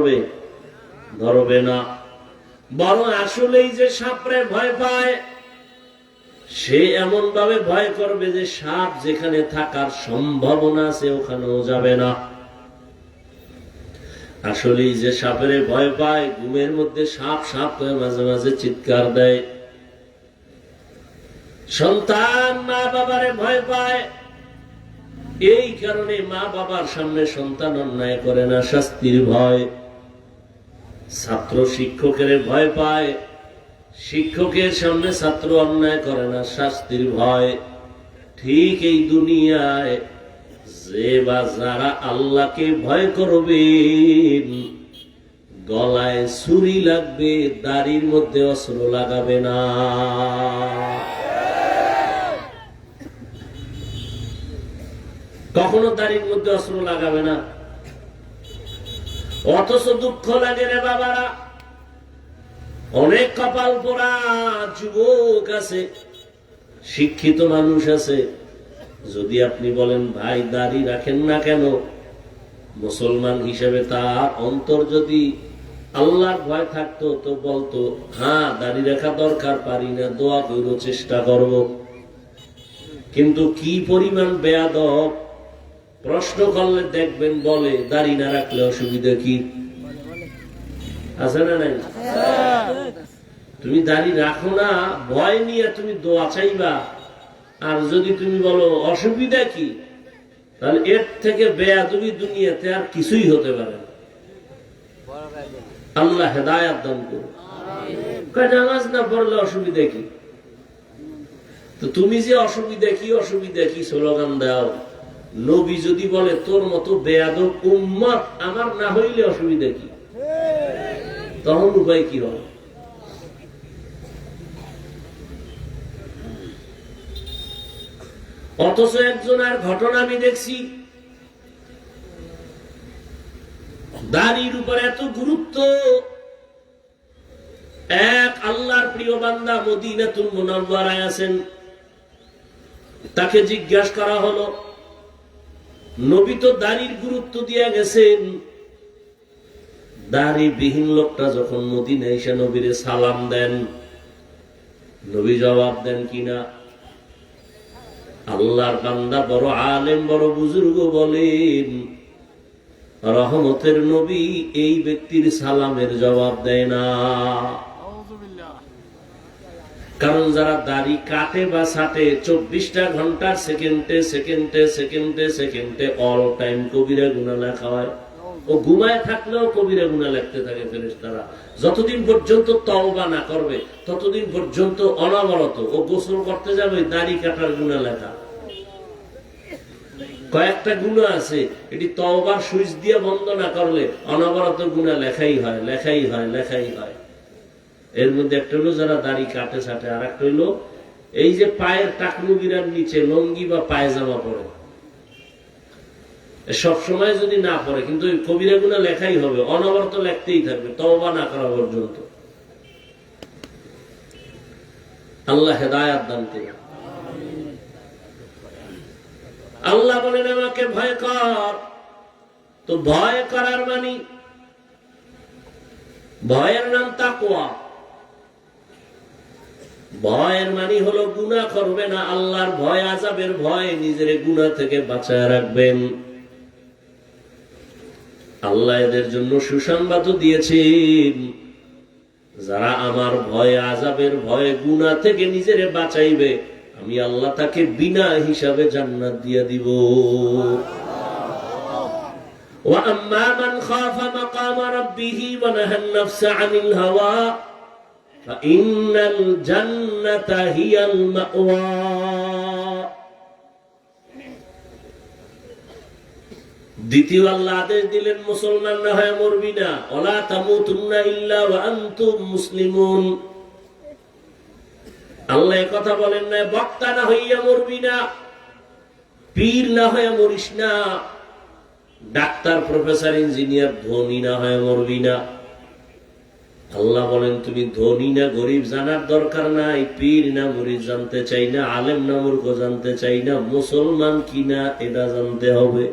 ধরবে? ধরবে না। বরং আসলেই যে সাপরে ভয় পায়, সে এমন ভাবে ভয় করবে যে সাপ যেখানে থাকার সম্ভাবনা আছে ওখানেও যাবে না। আসলেই যে সাপের ভয় পায়, ঘুমের মধ্যে সাপ সাপ করে মাঝে মাঝে চিৎকার দেয়। সন্তান মা বাবারে ভয় পায়, এই কারণে মা বাবার সামনে সন্তান অন্যায় করে না, শাস্তির ভয়। ছাত্র শিক্ষকের ভয় পায়, শিক্ষকের সামনে ছাত্র অন্যায় করে না, শাস্তির ভয়। ঠিক এই দুনিয়ায় যে বা যারা আল্লাহকে ভয় করবেন, গলায় ছুরি লাগবে, দাড়ির মধ্যে অস্ত্র লাগাবে না। কখনো দাড়ির মধ্যে অস্ত্র লাগাবে না। অথচ দুঃখ লাগে রে বাবারা, অনেক কপাল পোড়া যুবক আছে, শিক্ষিত মানুষ আছে, যদি আপনি বলেন ভাই দাড়ি রাখেন না কেন, মুসলমান হিসেবে তার অন্তর যদি আল্লাহর ভয় থাকতো তো বলতো হ্যাঁ দাড়ি রাখা দরকার, পারি না, দোয়া করব, চেষ্টা করব। কিন্তু কি পরিমাণ বেয়াদব, প্রশ্ন করলে দেখবেন বলে দাড়ি না রাখলে অসুবিধা কি আছে না নাই? তুমি দাড়ি রাখো না, ভয় নিয়ে তুমি দোয়া চাইবা, আর যদি তুমি বলো অসুবিধা কি, তাহলে এর থেকে বেয়াদবি দুনিয়াতে আর কিছুই হতে পারে না। আল্লাহ হেদায়েত দান করুন। নামাজ না পড়লে অসুবিধা কি? তো তুমি যে অসুবিধা কি স্লোগান দাও, নবী যদি বলে তোর মতো বেয়াদব উম্মত আমার না হইলে অসুবিধা কি, তখন উপায় কি হবে? অথচ একজনের ঘটনা আমি দেখছি, দাড়ির উপর এত গুরুত্ব। এক আল্লাহর প্রিয় বান্দা মদিনাতুল মুনাওয়ারায় আছেন, তাকে জিজ্ঞাসা করা হলো, নবী তো দাড়ির গুরুত্ব দিয়ে গেছেন, দাড়ি বিহীন লোকটা যখন মদিনায় এসে নবীরে সালাম দেন, নবী জবাব দেন কিনা? আল্লাহর বান্দা বড় আলেম, বড় বুজুর্গ বলেন, রহমতের নবী এই ব্যক্তির সালামের জবাব দেয় না। কারণ যারা দাড়ি কাটে বা ছাটে 24টা ঘন্টার সেকেন্ডে সেকেন্ডে সেকেন্ডে সেকেন্ডে অল টাইম কবিরা গুনাহ লেখা হয়। ও ঘুমায় থাকলেও কবিরা গুনাহ লিখতে থাকে ফেরেশতারা। যতদিন পর্যন্ত তওবা না করবে ততদিন পর্যন্ত অনবরত ও গোসল করতে যাবে, দাড়ি কাটার গুনাহ লেখা। কয়েকটা গুনাহ আছে, এটি তওবার সুইচ দিয়ে বন্ধ না করলে অনবরত গুনাহ লেখাই হয়, লেখাই হয়, লেখাই হয়। এর মধ্যে একটা হলো যারা দাড়ি কাটে ছাটে, আর একটা হলো এই যে পায়ের টাকনু গিরার নিচে লঙ্গি বা পায়জামা পরে, সবসময় যদি না পড়ে কিন্তু ওই কবিরা গুনাহ লেখাই হবে, অনবরত লেখতেই থাকবে তওবা না করা পর্যন্ত। আল্লাহ হেদায়েত দান করুন। আল্লাহ বলেন আমাকে ভয় কর, তো ভয় করার মানে ভয়ের নাম তাকওয়া। ভয়ের মানে হলো গুনাহ করবে না, আল্লাহর ভয়, আযাবের ভয়, নিজের গুনাহ থেকে বাঁচায় রাখবেন। আল্লাহ এদের জন্য সুসংবাদ দিয়েছেন, যারা আমার ভয়, আযাবের ভয়ে গুনাহ থেকে নিজের বাঁচাইবে, আমি আল্লাহ তাকে বিনা হিসাবে জান্নাত দিয়ে দিব। ওয়া আম্মা মান খাফা মাকামা রাব্বিহি ওয়া নাহান নাফসা আনিল হাওয়া ফাইন্নাল জান্নাতা হিয়াল মাওয়া। দ্বিতীয় আল্লাহ আদেশ দিলেন, মুসলমান না হয়ে মরবি না, ওয়ালা তামুতুন্না ইল্লা ওয়া আনতুম মুসলিমুন। আল্লাহ কথা বলেন না বক্তা না হইয়া মরবি না, পীর না হয়ে মরিস না, ডাক্তার, প্রফেসর, ইঞ্জিনিয়ার, ধনী না হয়ে মরবি না। আল্লাহ বলেন তুমি ধনী না গরিব জানার দরকার নাই, পীর না মুরিদ জানতে চাই না, আলেম না মূর্খ জানতে চাই না, মুসলমান কিনা এটা জানতে হবে।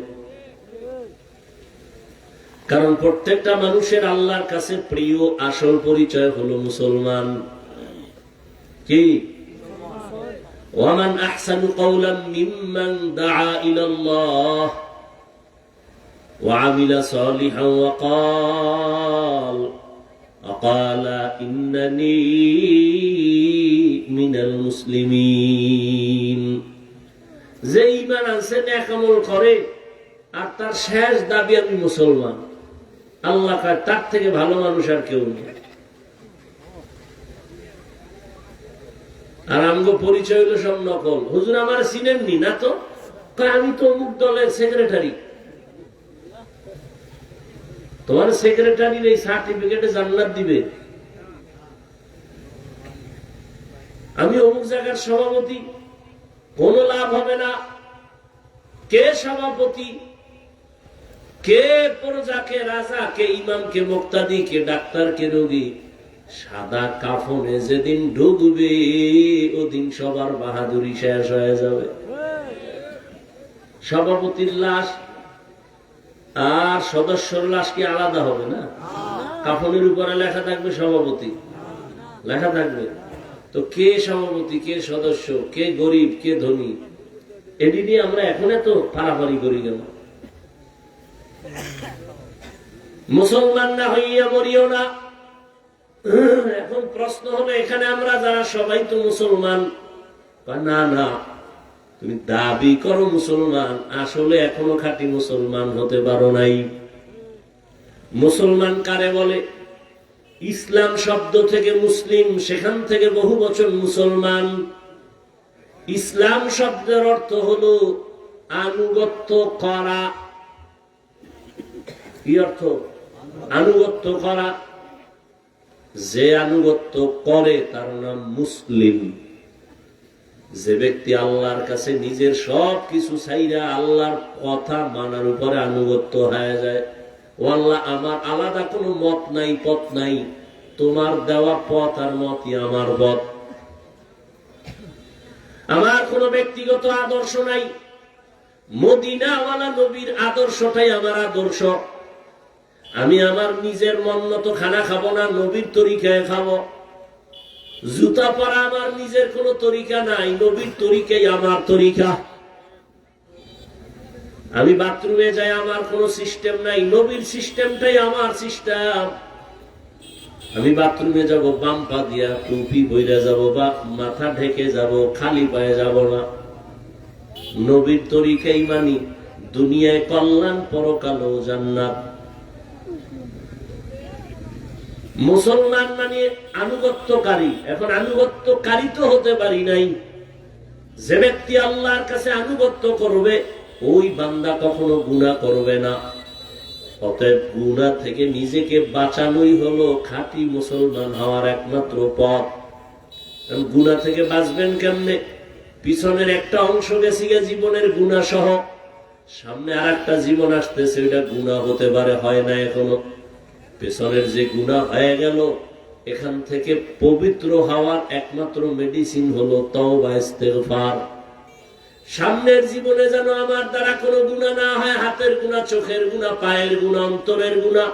কারণ প্রত্যেকটা মানুষের আল্লাহর কাছে প্রিয় আসল পরিচয় হলো মুসলমান। কি ওয়ামান আহসানু কাওলাম মিম্মান দাআ ইলাল্লাহ ওয়া আমিলা সালিহান ওয়া ক্বালা ইন্নানী মিনাল মুসলিমিন। যে ঈমান আনছে, নেক আমল করে, আর তার শেষ দাবি আমি মুসলমান, আল্লাহ কয় তার থেকে ভালো মানুষ আর কেউ নেই। আর আমগো পরিচয় হলো সব নকল। হুজুর আমার চিনেননি না তো? আমি তো অমুক দলের সেক্রেটারি। তোমার সেক্রেটারির এই সার্টিফিকেটে জান্নাত দিবে? আমি অমুক জায়গার সভাপতি, কোন লাভ হবে না। কে সভাপতি, কে প্রজা, কে রাজা, কে ইমাম, কে মুক্তাদি, কে ডাক্তার, কে রোগী, সাদা কাফনে যেদিন ঢুকবে ওদিন সবার বাহাদুরি শেষ হয়ে যাবে। সভাপতির লাশ আর সদস্যর লাশ কি আলাদা হবে না? কাফনের উপরে লেখা থাকবে সভাপতি, লেখা থাকবে। তো কে সভাপতি, কে সদস্য, কে গরিব, কে ধনী, এটি নিয়ে আমরা এখন এত পারাপারি করি কেন? মুসলমান না হইয়া মরিও না। এখন প্রশ্ন হলো, এখানে আমরা যারা সবাই তো মুসলমান। না না, তুমি দাবি করো মুসলমান, আসলে এখনো খাঁটি মুসলমান হতে পারো নাই। মুসলমান কারে বলে? ইসলাম শব্দ থেকে মুসলিম, সেখান থেকে বহু বচন মুসলমান। ইসলাম শব্দের অর্থ হলো আনুগত্য করা। কি অর্থ? আনুগত্য করা। যে আনুগত্য করে তার নাম মুসলিম। যে ব্যক্তি আল্লাহর কাছে নিজের সব কিছু ছাইরা আল্লাহর কথা মানার উপরে আনুগত্য হয়ে যায়, ও আল্লাহ, আমার আলাদা কোনো মত নাই, পথ নাই, তোমার দেওয়া পথ আর মতই আমার পথ। আমার কোনো ব্যক্তিগত আদর্শ নাই, মদিনাওয়ালা নবীর আদর্শটাই আমার আদর্শ। আমি আমার নিজের মন মতো খানা খাবো না, নবীর তরিকায় খাবো। জুতা পরা আমার নিজের কোন তরিকা নাই, নবীর তরিকাই আমার তরিকা। আমি বাথরুমে যাই, আমার কোন সিস্টেম নাই, নবীর সিস্টেমটাই আমার সিস্টেম। আমি বাথরুমে যাব বাম পা দিয়া, টুপি বইরা যাব, বা মাথা ঢেকে যাব, খালি পায়ে যাব না। নবীর তরিকাই মানি। দুনিয়ায় কল্যাণ, পরকালেও জান্নাত। মুসলমান মানে আনুগত্যকারী। এখন আনুগত্যকারী তো হতে পারি নাই। যে ব্যক্তি আল্লাহর কাছে আনুগত্য করবে, ওই বান্দা কখনো গুনাহ করবে না। অতএব গুনাহ থেকে নিজেকে বাঁচানোই হলো খাঁটি মুসলমান হওয়ার একমাত্র পথ। গুনাহ থেকে বাঁচবেন কেমনে? পিছনের একটা অংশ গেছে জীবনের গুনাহ সহ, সামনে আর একটা জীবন আসতেছে, ওইটা গুনাহ হতে পারে, হয় না এখনো। পেছনের যে গুনাহ হয়ে গেল, এখান থেকে পবিত্র হওয়ার একমাত্র মেডিসিন হলো তওবা, ইস্তেগফার। সামনের জীবনে যেন আমার দ্বারা কোনো গুনাহ না হয়, হাতের গুনাহ, চোখের গুনাহ, পায়ের গুনাহ, অন্তরের গুনাহ।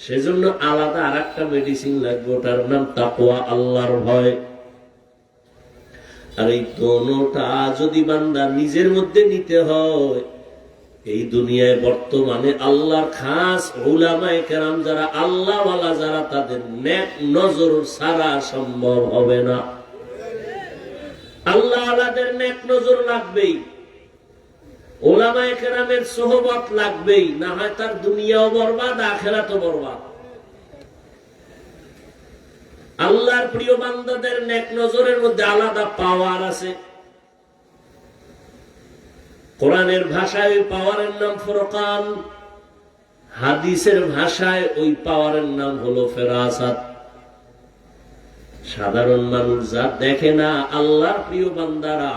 সেজন্য আলাদা আর একটা মেডিসিন লাগবে, ওটার নাম তাকওয়া, আল্লাহর ভয়। আর এই দোনোটা যদি বান্দা নিজের মধ্যে নিতে হয়, এই দুনিয়ায় বর্তমানে আল্লাহর খাস উলামায়ে কেরাম যারা আল্লাহওয়ালা, যারা, তাদের নেক নজর ছাড়া সম্ভব হবে না। আল্লাহওয়ালাদের নেক নজর লাগবেই, উলামায়ে কেরামের সোহবত লাগবেই, না হয় তার দুনিয়াও বরবাদ, আখিরাতও বরবাদ। আল্লাহর প্রিয় বান্দাদের নেক নজরের মধ্যে আলাদা পাওয়ার আছে। কোরআনের ভাষায় ওই পাওয়ারের নাম ফুরকান, হাদিসের ভাষায় ওই পাওয়ারের নাম হলো ফেরাসাত। সাধারণ মানুষ যা দেখে না, আল্লাহর প্রিয় বান্দারা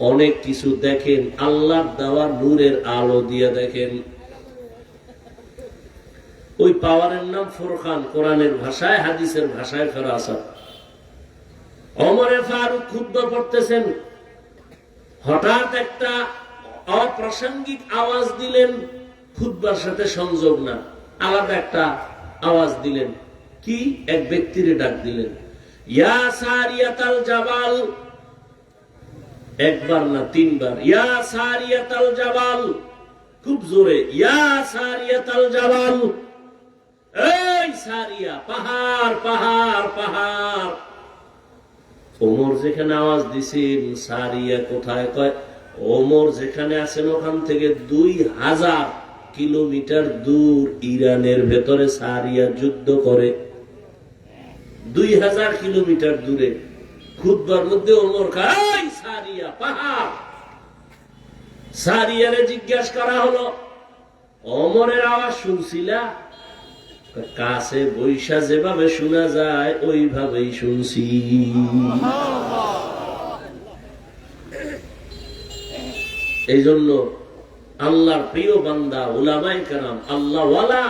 অনেক কিছু দেখেন, আল্লাহর দেওয়া নূরের আলো দিয়ে দেখেন। ওই পাওয়ারের নাম ফুরকান, কোরআনের ভাষায়, হাদিসের ভাষায় ফেরাসাত। ওমরে ফারুক খুতবা পড়তেছেন, হঠাৎ একটা অপ্রাসঙ্গিক আওয়াজ দিলেন, খুতবার সাথে সংযোগ না, আলাদা একটা আওয়াজ দিলেন। কি? এক ব্যক্তিরে ডাক দিলেন, ইয়া সারিয়াতাল জাবাল। একবার না, তিনবার, ইয়া সারিয়াতাল জাবাল, খুব জোরে, ইয়া সারিয়াতাল জাবাল, এই সারিয়া, পাহাড় পাহাড় পাহাড়। ওমর যেখানে আওয়াজ দিছেন, সারিয়া কোথায়? কয় ওমর যেখানে আছেন ওখান থেকে 2000 কিলোমিটার দূর ইরানের ভেতরে সারিয়া যুদ্ধ করে। 2000 কিলোমিটার দূরে খুতবার মধ্যে ওমর কয় সারিয়া পাহাড়। সারিয়ারে জিজ্ঞাসা করা হলো, ওমরের আওয়াজ শুনছিলা? কাছে বৈশা যেভাবে শোনা যায় ওইভাবেই শুনছি। এই জন্য আল্লাহর প্রিয় বান্দা উলামায়ে কেরাম, আল্লাহ ওয়ালা,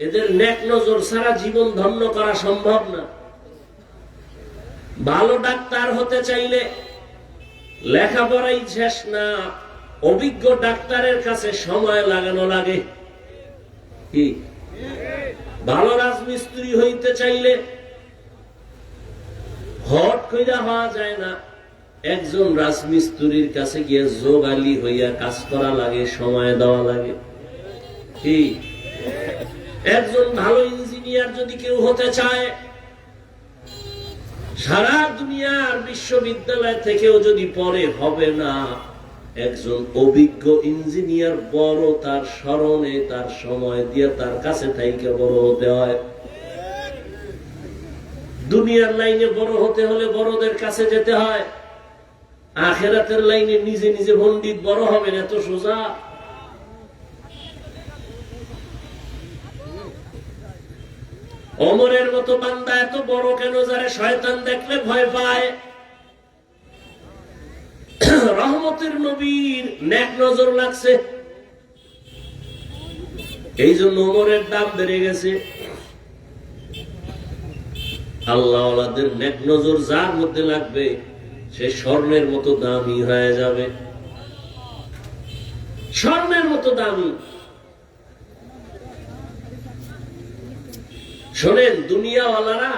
এদের নেক নজর ছাড়া জীবন ধন্য করা সম্ভব না। ভালো ডাক্তার হতে চাইলে লেখাপড়াই শেষ না, অভিজ্ঞ ডাক্তারের কাছে সময় লাগানো লাগে। কি? ভালো রাজমিস্ত্রি হইতে চাইলে হট কইরা হওয়া যায় না, একজন রাজমিস্ত্রির কাছে গিয়ে যোগালি হইয়া কাজ করা লাগে, সময় দেওয়া লাগে। কি? একজন ভালো ইঞ্জিনিয়ার যদি কেউ হতে চায়, সারা দুনিয়ার বিশ্ববিদ্যালয় থেকেও যদি পড়ে হবে না। একজন অভিজ্ঞ ইঞ্জিনিয়ার বড়, তার স্মরণে তার সময় দিয়ে তার কাছে থাইকে বড় হতে হয়। দুনিয়ার লাইনে বড় হতে হলে বড়দের কাছে যেতে হয়, আখিরাতের লাইনে নিজে নিজে পণ্ডিত বড় হবেন এত সোজা? ওমরের মতো বান্দা এত বড় কেন, যারে শয়তান দেখলে ভয় পায়? রহমতের নবীর নেক নজর লাগছে, এই জন্য ওমরের দাম বেড়ে গেছে। আল্লাহ ওয়ালাদের নেক নজর যার মধ্যে লাগবে সে স্বর্ণের মতো দামি হয়ে যাবে, স্বর্ণের মতো দামি। শোনেন, দুনিয়াওয়ালারা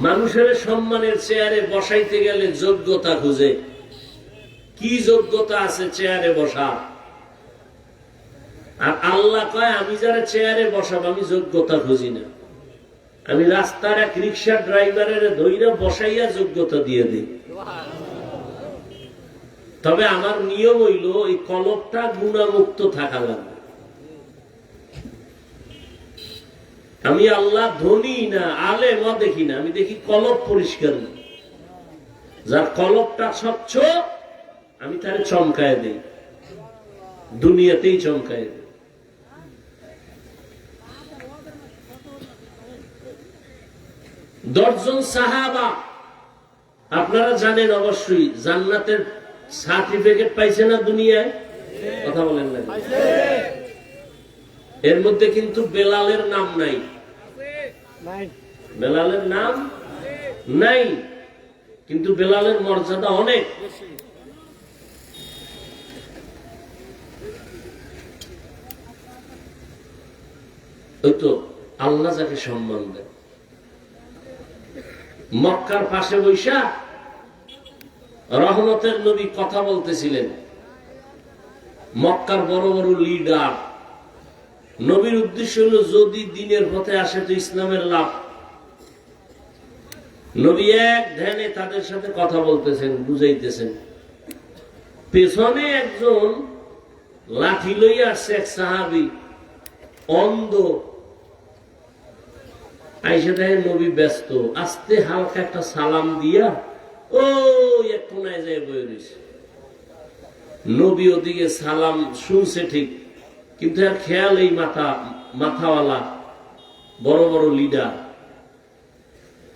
মানুষের সম্মানের চেয়ারে বসাইতে গেলে যোগ্যতা খুঁজে। কি যোগ্যতা আছে চেয়ারে বসা? আর আল্লাহ কয়, আমি যারা চেয়ারে বসাবো আমি যোগ্যতা খুঁজি না, আমি রাস্তার এক রিক্সা ড্রাইভারের ধইরা বসাইয়া যোগ্যতা দিয়ে দিই। তবে আমার নিয়ম হইল এই কলবটা গুণামুক্ত থাকা লাগবে। আমি আল্লাহ ধনী না আলেম দেখি না, আমি দেখি কলব পরিষ্কার। যার কলবটা স্বচ্ছ আমি তারে চমকায় দিই, দুনিয়াতেই চমকায় দিই। দশজন সাহাবা আপনারা জানেন অবশ্যই, জান্নাতের সার্টিফিকেট পাইছে না দুনিয়ায়? কথা বলেন না? এর মধ্যে কিন্তু বেলালের নাম নাই, বেলালের নাম নাই, কিন্তু বেলালের মর্যাদা অনেক। ওই তো আল্লাহ যাকে সম্মান দেয়। মক্কার পাশে বৈশা রহমতের নবী কথা বলতেছিলেন। মক্কার বড় বড় লিডার, নবীর উদ্দেশ্য হলো যদি দিনের পথে আসে তো ইসলামের লাভ। নবী এক ধ্যানে তাদের সাথে কথা বলতেছেন, বুঝাইতেছেন। পেছনে একজন লাঠি লইয়া আসছে, এক সাহাবী অন্ধ। আইসা দেখেন নবী ব্যস্ত, আস্তে হালকা একটা সালাম দিয়া ওই এক কোনায় যায় বয়ে রয়েছে। নবী ওদিকে সালাম শুনছে ঠিক, কিন্তু আর খেয়াল এই মাথাওয়ালা বড় বড় লিডার,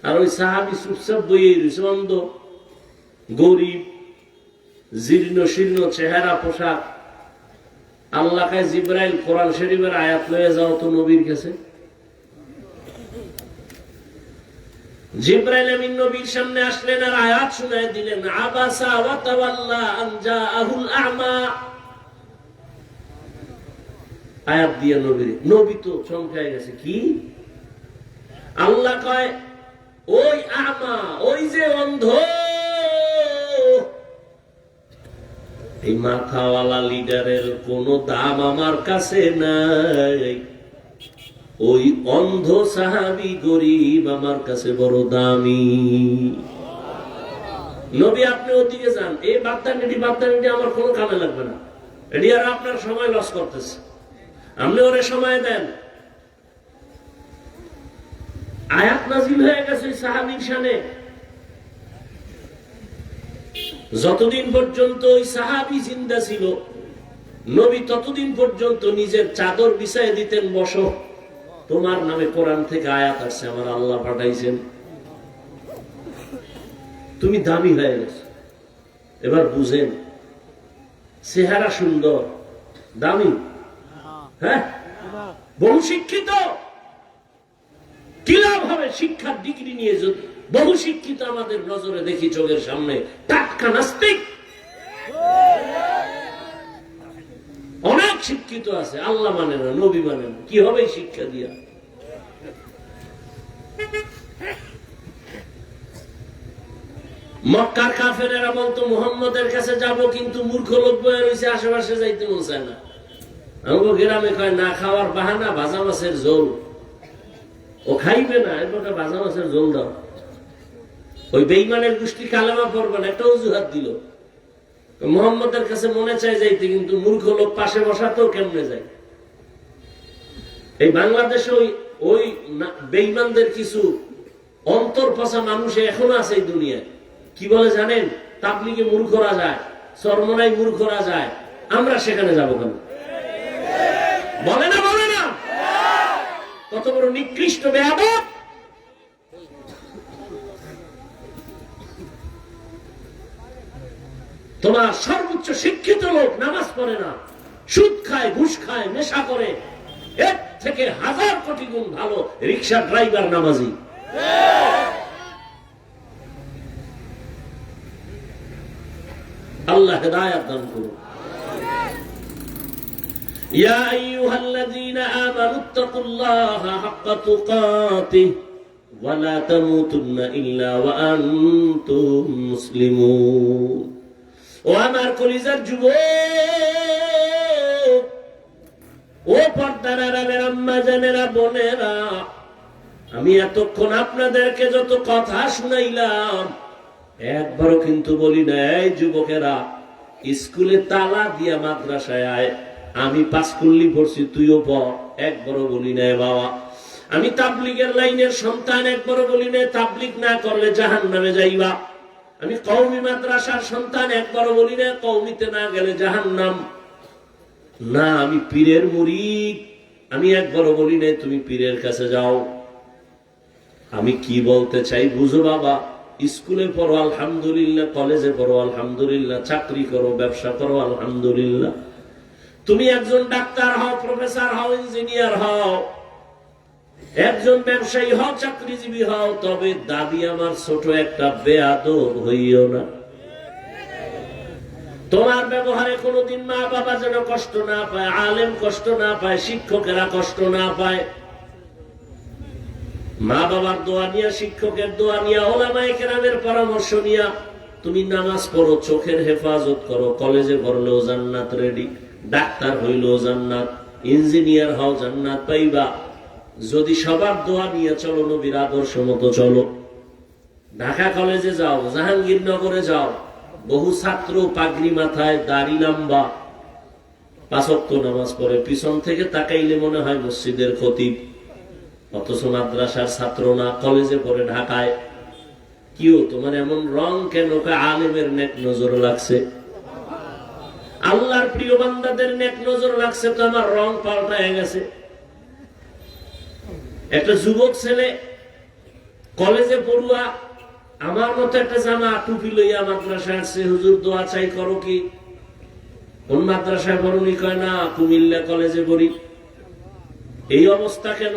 আর ওই সাহাবী চুপচাপ বইয়ে রয়েছে, অন্ধ, গরিব, জীর্ণ শীর্ণ চেহারা, পোশাক। আল্লাহ কায় জিবরাইল কোরআন শরীফের আয়াত লয়ে যাও তো নবীর কাছে। জিবরাইল আমিন নবীর সামনে আসলেন আর আয়াত শুনায় দিলেন, আবাসা ওয়া তাওয়াল্লা আন জাআহুল আ'মা। আয়াত দিয়ে নবীর, নবী তো চমকায় গেছে। কি আল্লাহ কয়, ওই আমা, ওই যে অন্ধ, এই মাথাওয়ালা লিডারের কোন দাম আমার কাছে নাই, ওই অন্ধ সাহাবী গরিব আমার কাছে বড় দামি। নবী আপনি ওদিকে যান, এই বার্তানিটি আমার কোনো কামে লাগবে না, এটি আর আপনার সময় লস করতেছে, আপনি ওরে সময় দেন। আয়াত নাজিল হয়ে গেছে সাহাবীর শানে। যতদিন পর্যন্ত ওই সাহাবী জিন্দা ছিল, নবী ততদিন পর্যন্ত নিজের চাদর বিছায় দিতেন, বসো, তোমার নামে কোরআন থেকে আয়াত আসছে, আমার আল্লাহ পাঠাইছেন, তুমি দামি হয়ে গেছো। এবার বুঝেন, চেহারা সুন্দর, দামি, হ্যাঁ, বহু শিক্ষিত, কি লাভ হবে শিক্ষার ডিগ্রি নিয়ে যদি বহু শিক্ষিত আমাদের নজরে দেখি, চোখের সামনে টাটকা নাস্তিক অনেক শিক্ষিত আছে, আল্লাহ মানে না, নবী মানে না, কি হবে শিক্ষা দিয়া? মক্কার কাফেরেরা বলতো মুহাম্মদের কাছে যাব, কিন্তু মূর্খ লোক বয়ে রয়েছে, আশেপাশে যাইতে মন চায় না। আমাকে গ্রামে কয় না খাওয়ার বাহানা, ভাজা মাছের ঝোল, ও খাইবে না, এরপর ভাজা মাছের ঝোল দাও। ওই বেঈমানের গোষ্ঠী কালেমা পড়বে না, একটা অজুহাত দিল, মুহাম্মদের কাছে মনে চায় যাইতে, কিন্তু মূর্খ লোক পাশে বসাতেও কেমনে যায়। এই বাংলাদেশে ওই বেঈমানদের কিছু অন্তর পচা মানুষ এখনো আছে এই দুনিয়ায়। কি বলে জানেন? তাবলীগে মূর্খরা যায়, চরমনায় মূর্খরা যায়, আমরা সেখানে যাবো কেন? বলে না, বলে না, কত বড় নিকৃষ্ট বেয়াদব। তোমার সর্বোচ্চ শিক্ষিত লোক নামাজ পড়ে না, সুদ খায়, ঘুষ খায়, নেশা করে, এর থেকে হাজার কোটি গুণ ভালো রিক্সা ড্রাইভার নামাজি। আল্লাহ হেদায়েত দান করুন। ইয়া আইয়ুহাল্লাযীনা আমানুত্তাকুল্লাহা হাক্কা তুকাতিহি ওয়া লা তামুতুন্না ইল্লা ওয়া আনতুম মুসলিমুন। ও আমার কলিজার যুবক, ও পর্দার আড়ালের আম্মা জানেরা, বোনেরা, আমি এতক্ষণ আপনাদেরকে যত কথা শুনাইলাম, একবারও কিন্তু বলি না এই যুবকেরা স্কুলে তালা দিয়া মাদ্রাসায় আয়, আমি পাঁচকুল্লি পড়ছি, তুইও পড়, একবারও বলি না বাবা। আমি তাবলীগের লাইনের সন্তান, একবারও বলি না তাবলীগ না করলে জাহান্নামে যাইবা। আমি কওমি মাদ্রাসার সন্তান, একবারও বলি না কওমিতে না গেলে জাহান্নাম। না, আমি পীরের মুরিদ, আমি একবারও বলি না তুমি পীরের কাছে যাও। আমি কি বলতে চাই বুঝো বাবা, স্কুলে পড়ো আলহামদুলিল্লাহ, কলেজে পড়ো আলহামদুলিল্লাহ, চাকরি করো, ব্যবসা করো আলহামদুলিল্লাহ, তুমি একজন ডাক্তার হও, প্রফেসর হও, ইঞ্জিনিয়ার হও, একজন ব্যবসায়ী হও, চাকরিজীবী হও, তবে দাবি আমার ছোট একটা বেয়াদব হইও না। তোমার ব্যবহারে কোনোদিন মা বাবা যেন কষ্ট না পায়, আলেম কষ্ট না পায়, শিক্ষকেরা কষ্ট না পায়। মা বাবার দোয়া নিয়া, শিক্ষকের দোয়া নিয়া, ওলামায়ে কেরামের পরামর্শ নিয়া তুমি নামাজ পড়ো, চোখের হেফাজত করো, কলেজে পড়লেও জান্নাত রেডি, ডাক্তার হইলেও জান্নাত, ইঞ্জিনিয়ার হও, জান্নাত পাইবা। যদি সবার দোয়া নিয়ে চলো, নবীর আদর্শ মতো চলো। ঢাকা কলেজে যাও, জাহাঙ্গীরনগরে যাও, বহু ছাত্র পাগড়ি মাথায়, দাড়ি লম্বা, 5 ওয়াক্ত নামাজ পড়ে, পিছন থেকে তাকাইলে মনে হয় মসজিদের খতিব, অথচ মাদ্রাসার ছাত্র না, কলেজে পড়ে ঢাকায়। কিও তোমার এমন রং কেন? আলেমের নেক নজর লাগছে, আল্লাহর প্রিয় বান্দাদের নেক নজর লাগছে, তো আমার রং পাল্টায় গেছে। একটা যুবক ছেলে কলেজে পড়ুয়া, আমার মতো একটা জামা টুপি লইয়া মাদ্রাসায় আসছে, হুজুর দোয়া চাই, করো কি? কোন মাদ্রাসায় পড়ুনি? কয় না, কুমিল্লা কলেজে পড়ি। এই অবস্থা কেন?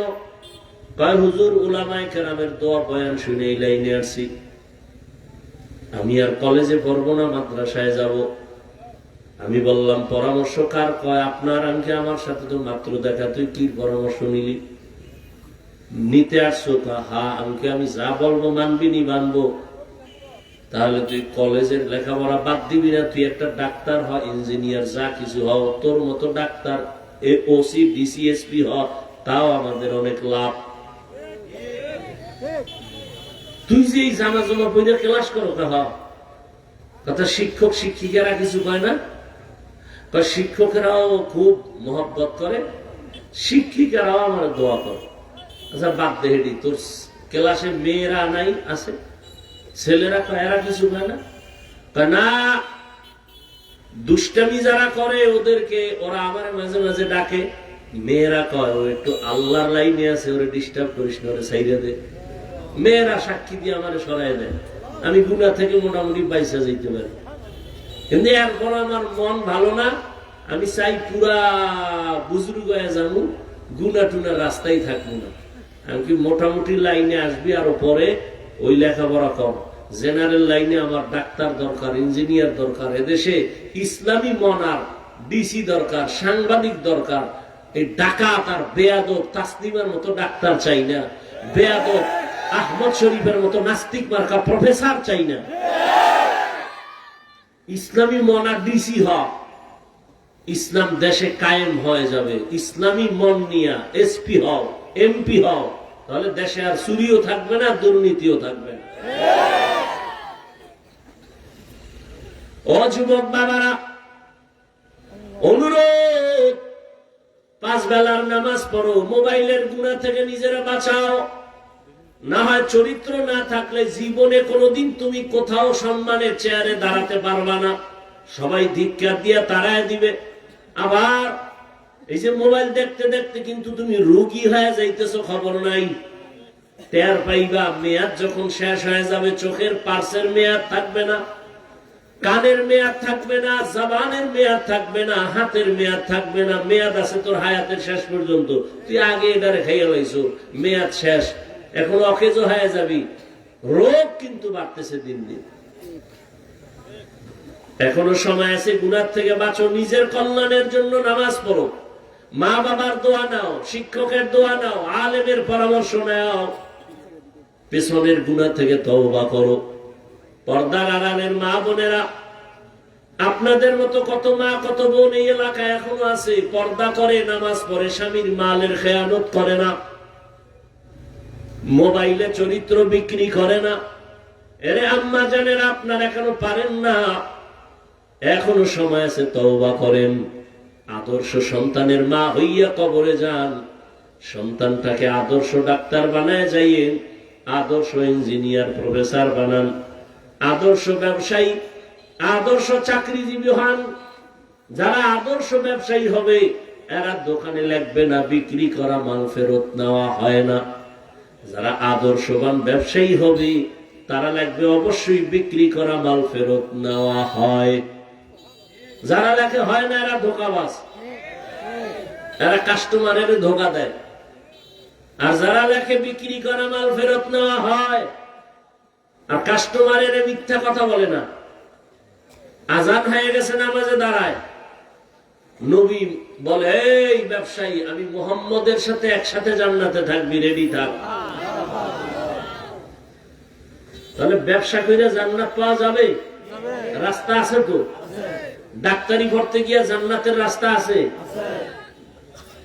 কয় হুজুর উলামায়ে কেরামের দোয়া বয়ান শুনে এই লাইনে আসছি, আমি আর কলেজে পড়বো না, মাদ্রাসায় যাব। আমি বললাম পরামর্শ কার? কয় আপনার। আমি আমার সাথে তো মাত্র দেখা, তুই কি পরামর্শ নিলি? নিতে আসছো? হ্যাঁ। আমি যা বলবো মানবি নি? মানবো। তাহলে তুই কলেজের লেখাপড়া বাদ দিবি না? তুই একটা ডাক্তার হ, ইঞ্জিনিয়ার, যা কিছু হও, তোর মতো ডাক্তার ওসি ডিসিএসপি হ, তাও আমাদের অনেক লাভ। তুই যে এই জামা জমা বইলে ক্লাস করো কথা, শিক্ষক শিক্ষিকারা কিছু কয় না? শিক্ষকেরাও খুব মহব্বত করে, শিক্ষিকারাও আমার দোয়া করে। আচ্ছা বাদ দে হেডি, তোর ক্লাসে মেয়েরা নাই আছে, ছেলেরা এরা কিছু কয় না? না, দুষ্টামি যারা করে ওদেরকে ওরা আমার মাঝে মাঝে ডাকে। মেয়েরা কয় ও একটু আল্লাহর লাইনে আছে, ওরে ডিস্টার্ব করিস না, ওরে সাইডে দে। মেয়েরা সাক্ষী দিয়ে আমার সরাই দেয়, আমি গুনাহ থেকে মোটামুটি বাইসা যেতে পারি। কিন্তু এরপর আমার মন ভালো না, আমি চাই পুরা বুজুর্গ হয়ে যাবো, গুনা টুনা রাস্তায় থাকবো না। আমি কি মোটামুটি লাইনে আসবি, আরো পরে ওই লেখাপড়া কর। জেনারেল লাইনে আমার ডাক্তার দরকার, ইঞ্জিনিয়ার দরকার, এদেশে ইসলামী মনার ডিসি দরকার, সাংবাদিক দরকার। এই ডাকাত আর বেয়াদব তাসলিমার মতো ডাক্তার চাই না, বেয়াদব আহমদ শরীফের মতো নাস্তিক মার্কা প্রফেসর চাই না। ইসলামী মনার ডিসি হ, ইসলাম দেশে কায়েম হয়ে যাবে। ইসলামী মন নিয়া এসপি হও, এমপি হও, তাহলে দেশে আর চুরিও থাকবে না, দুর্নীতিও থাকবে না। ও যুবক বাবারা, অনুরোধ, 5 বেলার নামাজ পড়ো, মোবাইলের গুনাহ থেকে নিজেরা বাঁচাও। না হয় চরিত্র না থাকলে জীবনে কোনোদিন তুমি কোথাও সম্মানের চেয়ারে দাঁড়াতে পারবা না, সবাই ধিক্কার দিয়া তাড়ায় দিবে। আবার এই যে মোবাইল দেখতে দেখতে কিন্তু তুমি রোগী হয়ে যাইতেছো, খবর নাই। টের পাইবা মেয়াদ যখন শেষ হয়ে যাবে, চোখের পার্সের মেয়াদ থাকবে না, কানের মেয়াদ থাকবে না, জবানের মেয়াদ থাকবে না, হাতের মেয়াদ থাকবে না। মেয়াদ আছে তোর হায়াতের শেষ পর্যন্ত, তুই আগে এটারে খাইয়া লাইছো, মেয়াদ শেষ, এখন অকেজো হয়ে যাবি। রোগ কিন্তু বাড়তেছে দিন দিন। এখনো সময় আছে, গুনাহ থেকে বাঁচো, নিজের কল্যাণের জন্য নামাজ পড়ো, মা বাবার দোয়া নাও, শিক্ষকের দোয়া নাও, আলেমের পরামর্শ নাও, পেছনের গুনাহ থেকে তওবা করো। পর্দার আড়ালের মা বোনেরা, আপনাদের মতো কত মা কত বোন এই এলাকায় এখনো আছে, পর্দা করে, নামাজ পড়ে, স্বামীর মালের খেয়ানত করে না, মোবাইলে চরিত্র বিক্রি করে না। এরে আম্মা জানেরা, আপনারা এখনো পারেন না, এখনো সময় আছে, তওবা করেন। আদর্শ সন্তানের মা হইয়া কবরে যান, সন্তানটাকে আদর্শ ডাক্তার বানায় যাইয়েন, আদর্শ ইঞ্জিনিয়ার প্রফেসর বানান, আদর্শ ব্যবসায়ী, আদর্শ চাকরিজীবী হন। যারা আদর্শ ব্যবসায়ী হবে, এরা দোকানে লাগবে না, বিক্রি করা মাল ফেরত নেওয়া হয় না। যারা আদর্শবান ব্যবসায়ী হবে, তারা লাগবে অবশ্যই বিক্রি করা মাল ফেরত নেওয়া হয়। যারা লেখে হয় না, এরা ধোকাবাজ, এরা কাস্টমারের ধোকা দেয়। আর যারা লেখে বিক্রি করা মাল ফেরত নেওয়া হয়, আর কাস্টমারের মিথ্যা কথা বলে না। আজান হয়ে গেছে, নামাজে দাঁড়ায়, নবী বলে, এই ব্যবসায়ী, আমি মুহাম্মদের সাথে একসাথে জান্নাতে থাকবি, রেডি থাক। তাহলে ব্যবসা করে জান্নাত পাওয়া যাবে? রাস্তা আছে তো। ডাক্তারি পড়তে গিয়া জান্নাতের রাস্তা আছে।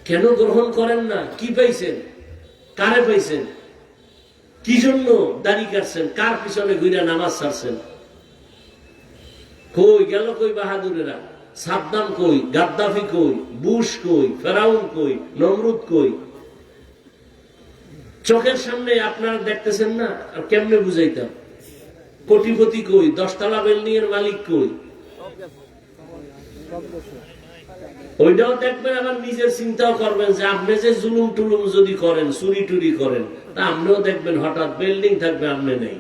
কেন গ্রহণ করেন না? কি পাইছেন? কারে পাইছেন? কি জন্য দাড়ি কাটছেন? কার পিছনে ঘুরে নামাজ ছাড়ছেন? কই গেল কই বাহাদুরেরা? সাদ্দাম কই? গাদ্দাফি কই? বুশ কই? ফেরাউন কই? নমরুদ কই? চোখের সামনে আপনারা দেখতেছেন না, আর কেমনে বুঝাইতাম? কোটিপতি কই? 10 তলা বিল্ডিং এর মালিক কই? ওইটাও দেখবেন, আবার নিজের চিন্তাও করবেন যে আপনি যে জুলুম টুলুম যদি করেন, চুরি টুরি করেন, তা আপনিও দেখবেন হঠাৎ বিল্ডিং থাকবে, আপনি নেই।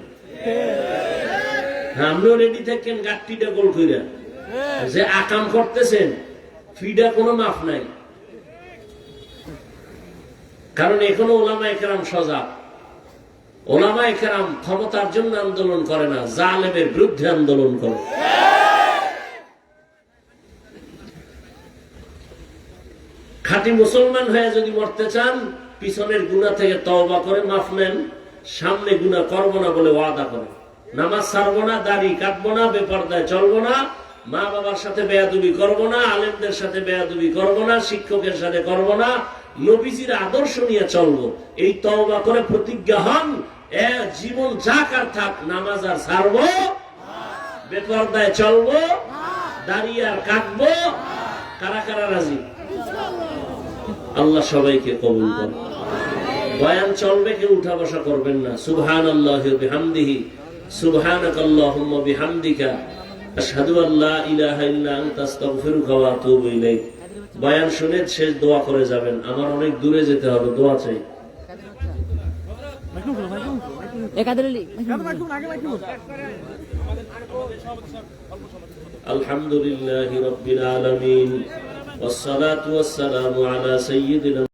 আপনিও রেডি থাকেন গাট্টিটা গোল কইরা, যে আকাম করতেছেন ফিডা কোনো মাফ নাই। কারণ এখনো ওলামায়ে কেরাম সজাগ। ওলামায়ে কেরাম ক্ষমতার জন্য আন্দোলন করে না, জালেমের বিরুদ্ধে আন্দোলন করে। খাঁটি মুসলমান হয়ে যদি মরতে চান, পিছনের গুনাহ থেকে তওবা করে মাফ নেন, সামনে গুনাহ করব না বলে ওয়াদা করেন। নামাজ ছাড়বো না, দাড়ি কাটবো না, বেপরদায় চলবো না, মা বাবার সাথে বেয়াদবি করব না, আলেমদের সাথে বেয়াদবি করব না, শিক্ষকের সাথে করব না, নবীজির আদর্শ নিয়ে চলবো। এই তওবা করে প্রতিজ্ঞা হন, জীবন যাক আর থাক, নামাজ আর ছাড়বো, বেপরদায় চলবো, দাড়ি আর কাটবো। কারা কারা রাজি? আল্লাহ সবাইকে কবুল করুন। বয়ান চলবে, কেউ উঠা বসা করবেন না। সুবহানাল্লাহি ওয়া বিহামদিহি, সুবহানাকাল্লাহুম্মা বিহামদিকা, আশহাদু আল্লা ইলাহা ইল্লা আনতা আস্তাগফিরুকা ওয়া আতুবু ইলাইক। বয়ান শুনে শেষ দোয়া করে যাবেন। আমার অনেক দূরে যেতে হবে, দোয়া চাই। আলহামদুলিল্লাহি রাব্বিল আলামিন, ওয়াসসালাতু ওয়াসসালামু আলা সাইয়্যিদিনা